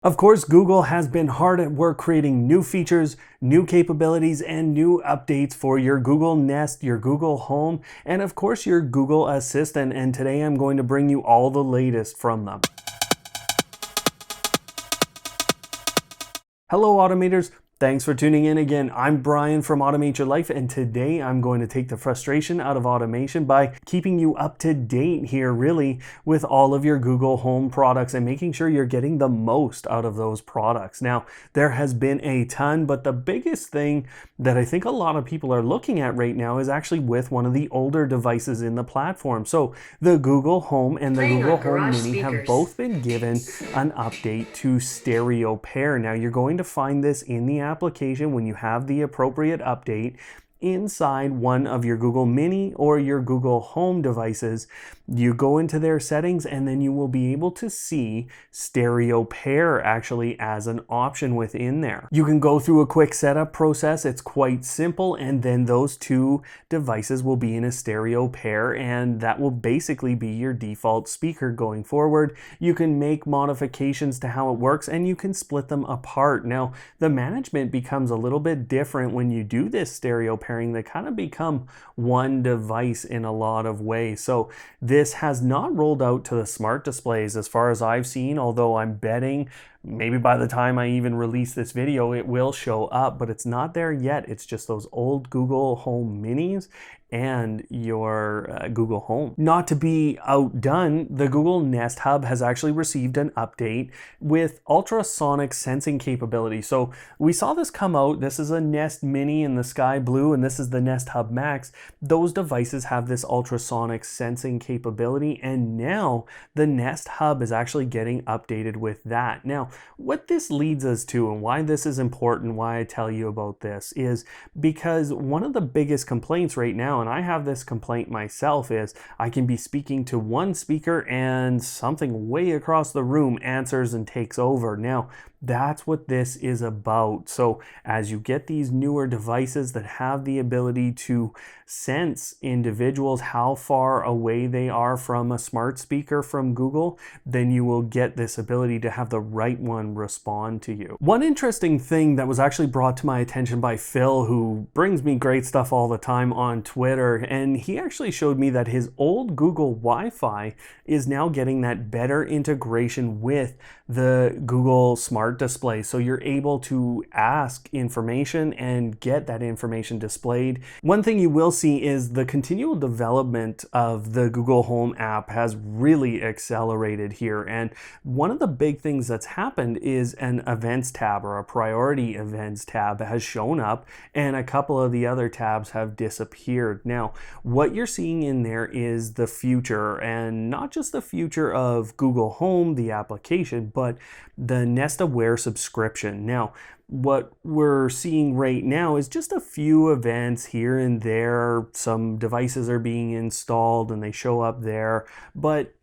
Of course, Google has been hard at work creating new features, new capabilities, and new updates for your Google Nest, your Google Home, and of course your Google Assistant. And today I'm going to bring you all the latest from them. Hello, Automators. Thanks for tuning in again. I'm Brian from Automate Your Life, and today I'm going to take the frustration out of automation by keeping you up to date here, really, with all of your Google Home products and making sure you're getting the most out of those products. Now, there has been a ton, but the biggest thing that I think a lot of people are looking at right now is actually with one of the older devices in the platform. So the Google Home and the Google Home Mini have both been given an update to stereo pair. Now, you're going to find this in the application when you have the appropriate update inside one of your Google Mini or your Google Home devices. You go into their settings and then you will be able to see stereo pair actually as an option within there. You can go through a quick setup process. It's quite simple, and then those two devices will be in a stereo pair, and that will basically be your default speaker going forward. You can make modifications to how it works and you can split them apart. Now, the management becomes a little bit different when you do this stereo pairing. They kind of become one device in a lot of ways. So this has not rolled out to the smart displays as far as I've seen, although I'm betting maybe by the time I even release this video, it will show up, but it's not there yet. It's just those old Google Home Minis and your Google Home. Not to be outdone, the Google Nest Hub has actually received an update with ultrasonic sensing capability. So we saw this come out. This is a Nest Mini in the sky blue, and this is the Nest Hub Max. Those devices have this ultrasonic sensing capability, and now the Nest Hub is actually getting updated with that. Now, what this leads us to and why this is important, why I tell you about this, is because one of the biggest complaints right now, and I have this complaint myself, is I can be speaking to one speaker and something way across the room answers and takes over. Now, that's what this is about. So as you get these newer devices that have the ability to sense individuals, how far away they are from a smart speaker from Google, then you will get this ability to have the right one respond to you. One interesting thing that was actually brought to my attention by Phil, who brings me great stuff all the time on Twitter, and he actually showed me that his old Google Wi-Fi is now getting that better integration with the Google Smart Display. So you're able to ask information and get that information displayed. One thing you will see is the continual development of the Google Home app has really accelerated here. And one of the big things that's happened is an events tab, or a priority events tab, has shown up, and a couple of the other tabs have disappeared. Now, what you're seeing in there is the future, and not just the future of Google Home, the application, but the Nest Aware subscription. Now, what we're seeing right now is just a few events here and there. Some devices are being installed and they show up there, but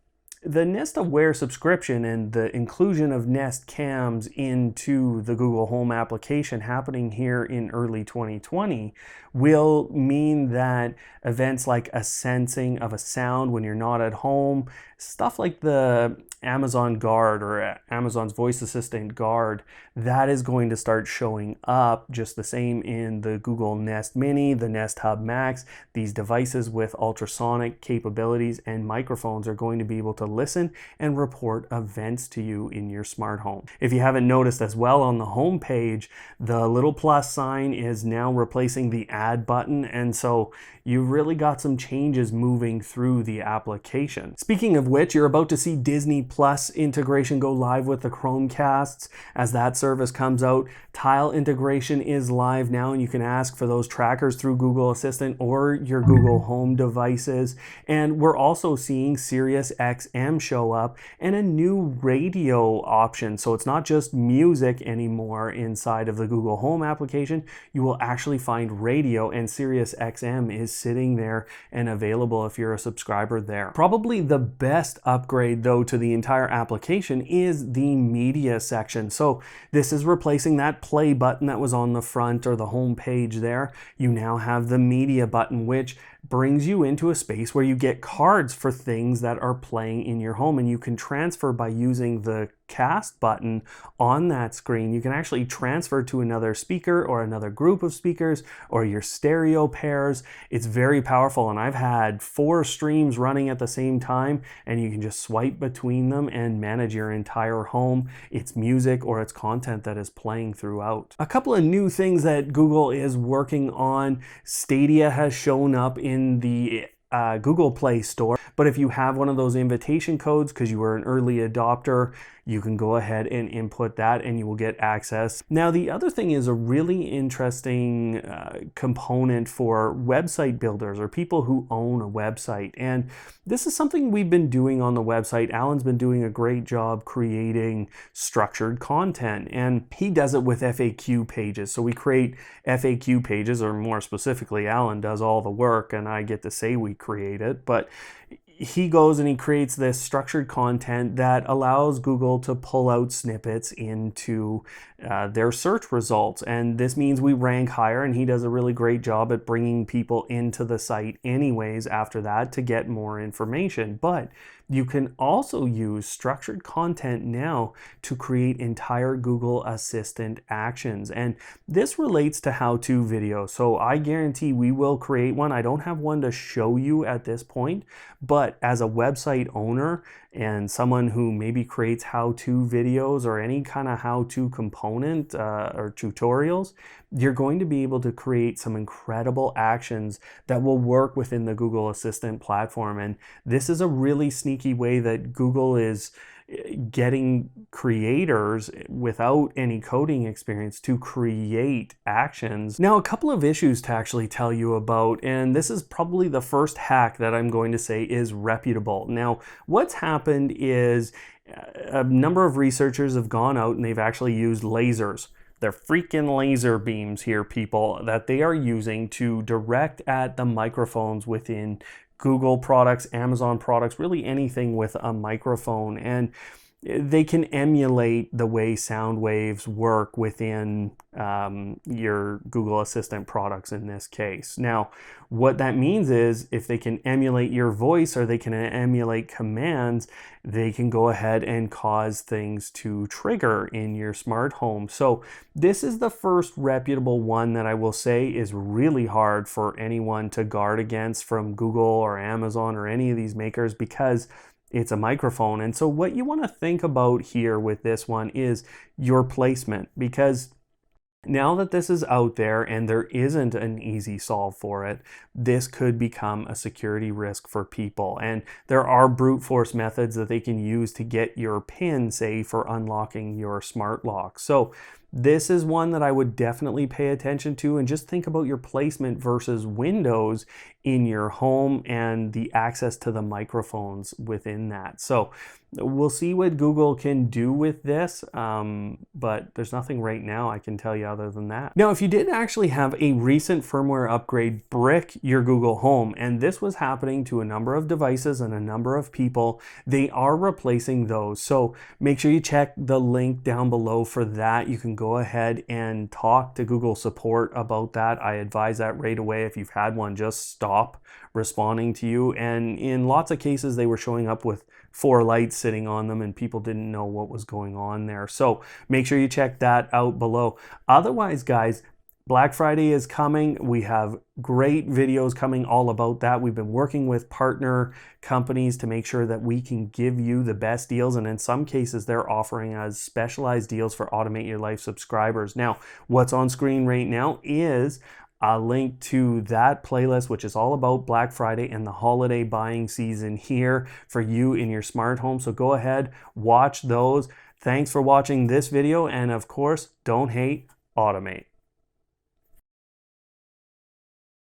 the Nest Aware subscription and the inclusion of Nest Cams into the Google Home application happening here in early 2020 will mean that events like a sensing of a sound when you're not at home, stuff like the Amazon Guard or Amazon's voice assistant Guard, that is going to start showing up just the same in the Google Nest Mini, the Nest Hub Max. These devices with ultrasonic capabilities and microphones are going to be able to listen and report events to you in your smart home. If you haven't noticed as well, on the home page, the little plus sign is now replacing the add button, and so you've really got some changes moving through the application. Speaking of which, you're about to see Disney Plus integration go live with the Chromecasts as that service comes out. Tile integration is live now, and you can ask for those trackers through Google Assistant or your Google Home devices. And we're also seeing Sirius XM show up, and a new radio option. So it's not just music anymore inside of the Google Home application. You will actually find radio, and Sirius XM is sitting there and available if you're a subscriber there. Probably the best upgrade though to the entire application is the media section. So this is replacing that play button that was on the front or the home page there. You now have the media button, which brings you into a space where you get cards for things that are playing in your home, and you can transfer by using the cast button on that screen. You can actually transfer to another speaker or another group of speakers or your stereo pairs. It's very powerful, and I've had 4 streams running at the same time, and you can just swipe between them and manage your entire home, its music or its content that is playing throughout. A couple of new things that Google is working on. Stadia has shown up in the Google Play Store, but if you have one of those invitation codes because you were an early adopter, you can go ahead and input that and you will get access. Now, the other thing is a really interesting component for website builders or people who own a website. And this is something we've been doing on the website. Alan's been doing a great job creating structured content, and he does it with FAQ pages. So we create FAQ pages, or more specifically, Alan does all the work and I get to say we create it, but he goes and he creates this structured content that allows Google to pull out snippets into their search results. And this means we rank higher, and he does a really great job at bringing people into the site anyways after that to get more information. But you can also use structured content now to create entire Google Assistant actions. And this relates to how-to videos. So I guarantee we will create one. I don't have one to show you at this point, but as a website owner and someone who maybe creates how-to videos or any kind of how-to component or tutorials, you're going to be able to create some incredible actions that will work within the Google Assistant platform. And this is a really sneaky way that Google is getting creators without any coding experience to create actions. Now, a couple of issues to actually tell you about, and this is probably the first hack that I'm going to say is reputable. Now, what's happened is a number of researchers have gone out and they've actually used lasers. They're freaking laser beams here, people, that they are using to direct at the microphones within Google products, Amazon products, really anything with a microphone. And they can emulate the way sound waves work within your Google Assistant products in this case. Now, what that means is if they can emulate your voice or they can emulate commands, they can go ahead and cause things to trigger in your smart home. So this is the first reputable one that I will say is really hard for anyone to guard against from Google or Amazon or any of these makers, because it's a microphone. And so what you want to think about here with this one is your placement, because now that this is out there and there isn't an easy solve for it, this could become a security risk for people. And there are brute force methods that they can use to get your PIN, say, for unlocking your smart lock. So this is one that I would definitely pay attention to, and just think about your placement versus windows in your home and the access to the microphones within that. So we'll see what Google can do with this, but there's nothing right now I can tell you other than that. Now, if you did actually have a recent firmware upgrade brick your Google Home, and this was happening to a number of devices and a number of people, they are replacing those. So make sure you check the link down below for that. You can go ahead and talk to Google support about that. I advise that right away. If you've had one, just stop responding to you. And in lots of cases, they were showing up with 4 lights sitting on them and people didn't know what was going on there. So make sure you check that out below. Otherwise, guys, Black Friday is coming. We have great videos coming all about that. We've been working with partner companies to make sure that we can give you the best deals. And in some cases, they're offering us specialized deals for Automate Your Life subscribers. Now, what's on screen right now is a link to that playlist, which is all about Black Friday and the holiday buying season here for you in your smart home. So go ahead, watch those. Thanks for watching this video. And of course, don't hate, automate.